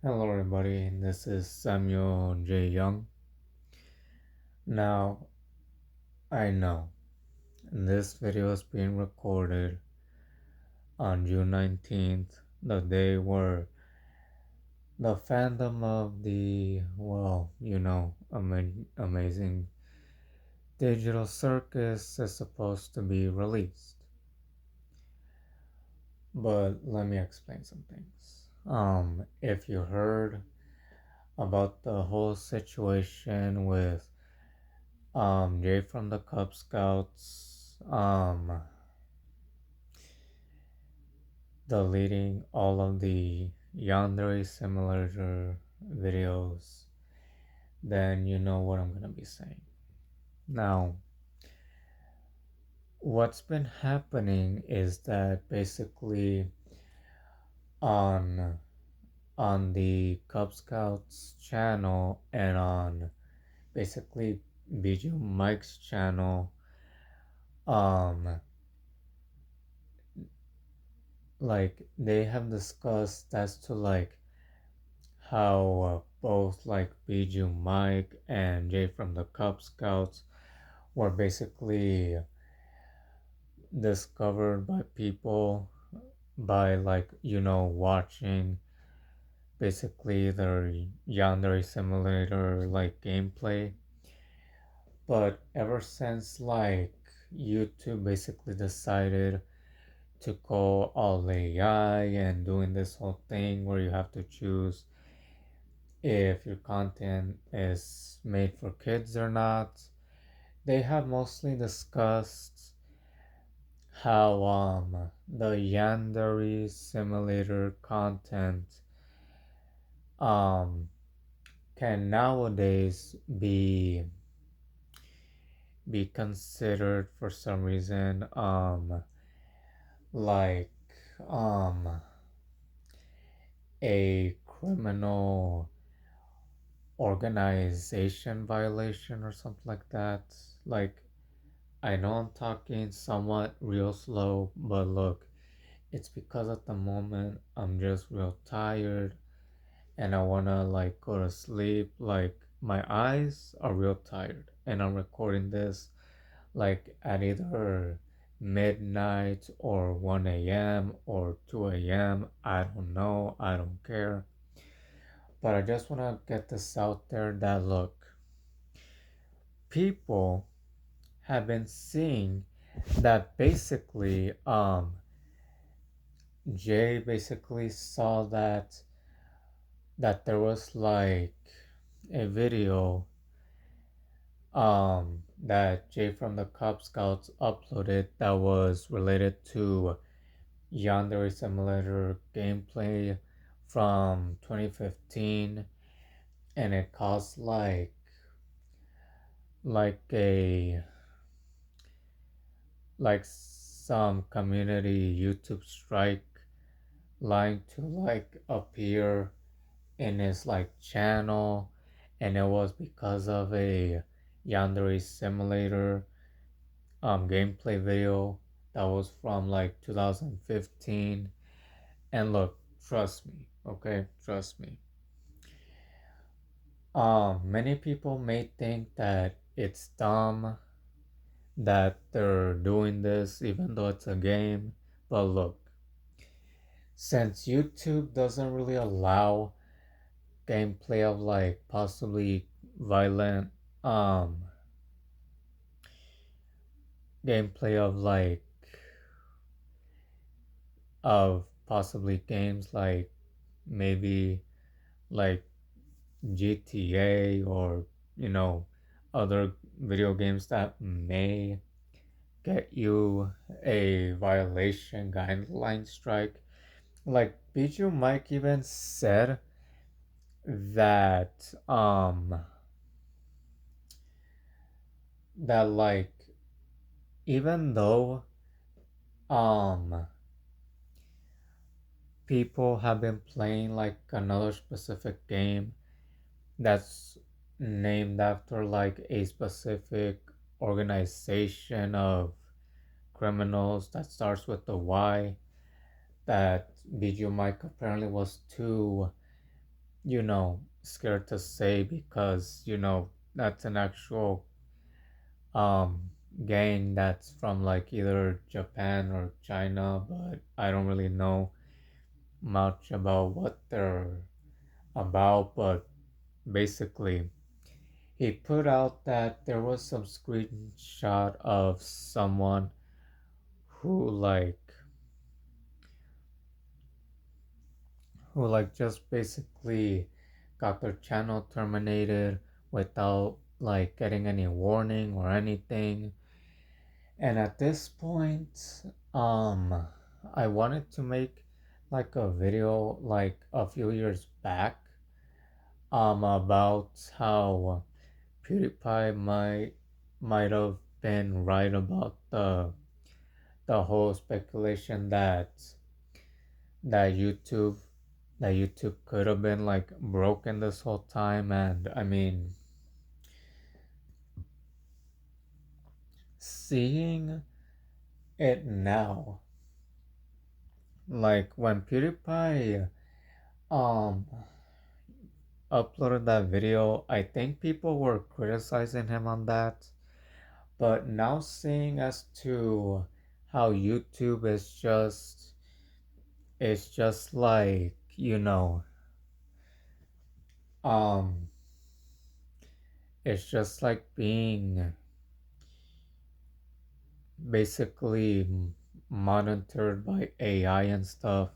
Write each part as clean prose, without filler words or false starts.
Hello, everybody. This is Samuel J. Young. Now, I know this video is being recorded on June 19th, the day where the fandom of the, amazing digital circus is supposed to be released. But let me explain some things. If you heard about the whole situation with Jay from the Cub Scouts, deleting all of the Yandere simulator videos, then you know what I'm gonna be saying. Now, what's been happening is that basically on on the Cub Scouts channel and on basically Bijou Mike's channel, um, like they have discussed as to like how both like Bijou Mike and Jay from the Cub Scouts were basically discovered by people by watching basically their Yandere simulator like gameplay. But ever since like YouTube basically decided to go all AI and doing this whole thing where you have to choose if your content is made for kids or not. They have mostly discussed how the Yandere simulator content um can nowadays be considered for some reason like um a criminal organization violation or something like that. Like, I know I'm talking somewhat real slow, but look, it's because at the moment I'm just real tired and I wanna like go to sleep. Like, my eyes are real tired, and I'm recording this like at either midnight or 1 a.m. or 2 a.m. I don't know, I don't care. But I just wanna get this out there that look, people have been seeing that basically Jay basically saw that there was like a video that Jay from the Cub Scouts uploaded that was related to Yandere Simulator gameplay from 2015, and it caused a like some community YouTube strike line to like appear in his like channel, and it was because of a Yandere Simulator gameplay video that was from like 2015. And look, trust me, okay, trust me. Many people may think that it's dumb that they're doing this even though it's a game, but look, since YouTube doesn't really allow gameplay of like possibly violent um gameplay of possibly games like maybe like GTA or you know other video games that may get you a violation guideline strike. Like Bijou Mike even said that that like even though um people have been playing like another specific game that's named after like a specific organization of criminals that starts with the Y, that Bijou Mike apparently was too scared to say because, that's an actual um game that's from like either Japan or China, but I don't really know much about what they're about. But basically, he put out that there was some screenshot of someone who just basically got their channel terminated without like getting any warning or anything. And at this point, I wanted to make like a video like a few years back about how PewDiePie might have been right about the whole speculation that YouTube that YouTube could have been like broken this whole time. And I mean, seeing it now, like when PewDiePie um uploaded that video, I think people were criticizing him on that. But now seeing as to how YouTube is just like, um it's just like being basically monitored by AI and stuff.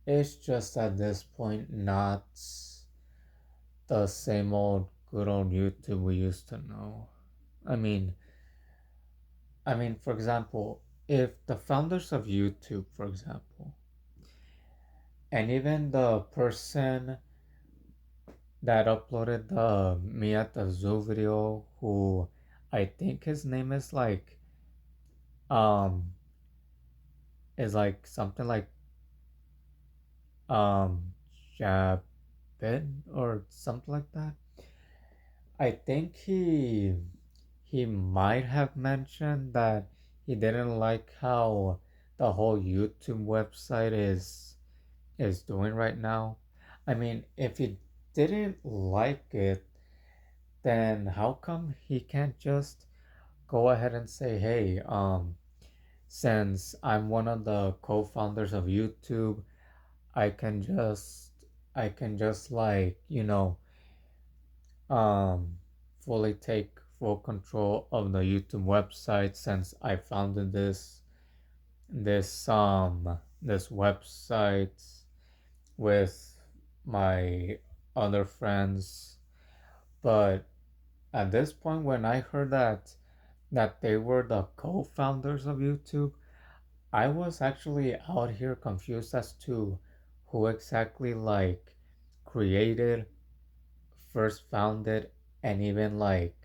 It's just at this point not the same old good old YouTube we used to know. I mean, for example, if the founders of YouTube, for example, and even the person that uploaded the Me at the Zoo video, who I think his name um is like something like um Jabin or something like that. I think he might have mentioned that he didn't like how the whole YouTube website is doing right now. I mean, if he didn't like it, then how come he can't just go ahead and say, "Hey, since I'm one of the co-founders of YouTube, I can just like, um fully take full control of the YouTube website since I founded this website with my other friends." But at this point, when I heard that they were the co-founders of YouTube, I was actually out here confused as to who exactly like created, first founded, and even like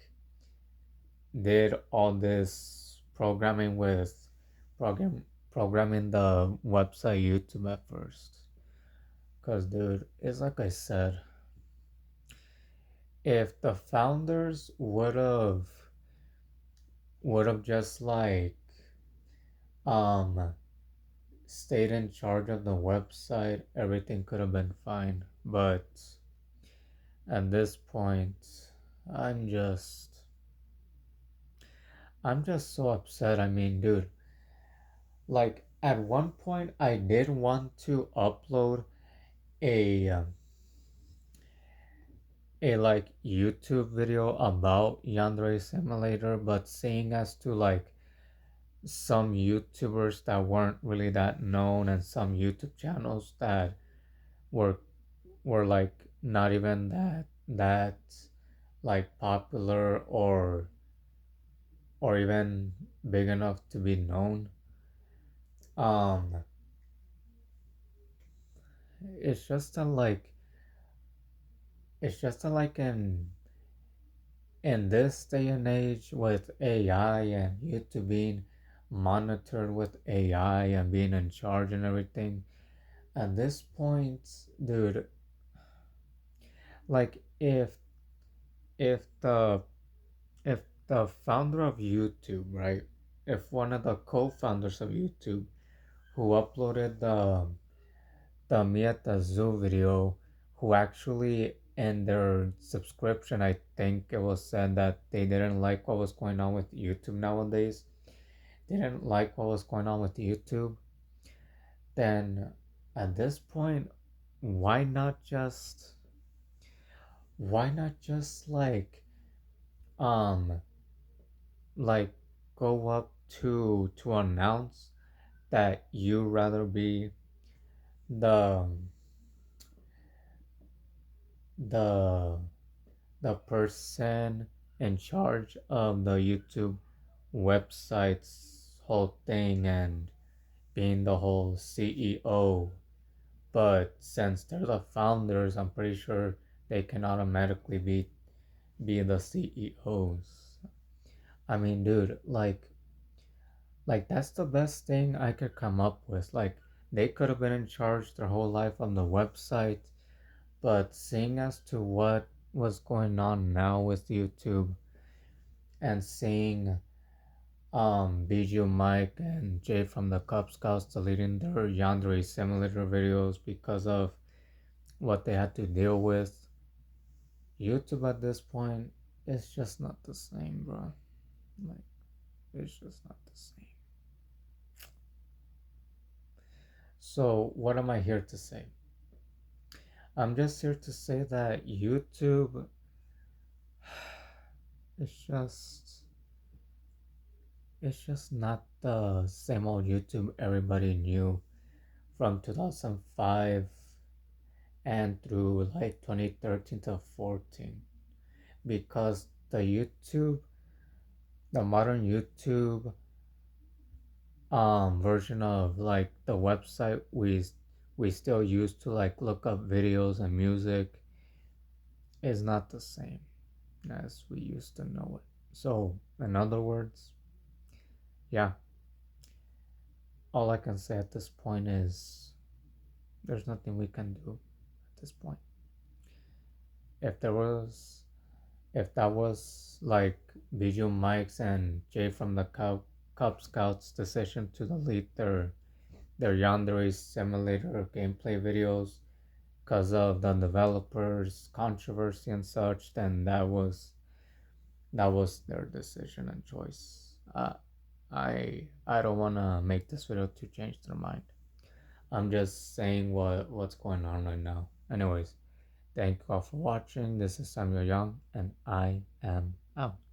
did all this programming with program programming the website YouTube at first. Cause dude, it's like I said, if the founders would have just like um stayed in charge of the website, everything could have been fine. But at this point, I'm just I'm just so upset. I mean, dude, like at one point I did want to upload a like YouTube video about Yandere Simulator, but seeing as to like some YouTubers that weren't really that known and some YouTube channels that were like not even that like popular or even big enough to be known. Um, it's just a like it's just a like in this day and age with AI and YouTube being monitored with AI and being in charge and everything. At this point, dude, like if the if the founder of YouTube, right? If one of the co-founders of YouTube who uploaded the Me at the Zoo video, who actually in their subscription, I think it was said that they didn't like what was going on with YouTube nowadays. They didn't like what was going on with YouTube. Then at this point, why not just why not just um like go up to announce that you rather be the the the person in charge of the YouTube website's whole thing and being the whole CEO. But since they're the founders, I'm pretty sure they can automatically be the CEOs. I mean, dude, like that's the best thing I could come up with. Like they could have been in charge their whole life on the website, but seeing as to what was going on now with YouTube and seeing Bijou Mike and Jay from the Cub Scouts deleting their Yandere simulator videos because of what they had to deal with. YouTube at this point is just not the same, bro. Like, it's just not the same. So, what am I here to say? I'm just here to say that YouTube is just not the same old YouTube everybody knew from 2005 and through like 2013 to 14, because the modern YouTube version of like the website we still use to like look up videos and music is not the same as we used to know it. So in other words, yeah, all I can say at this point is there's nothing we can do at this point. If there was if that was like Bijou Mike's and Jay from the Cub Scouts decision to delete their Yandere simulator gameplay videos because of the developers controversy and such, then that was their decision and choice. I don't want to make this video to change their mind. I'm just saying what's going on right now. Anyways, thank you all for watching. This is Samuel Young, and I am out.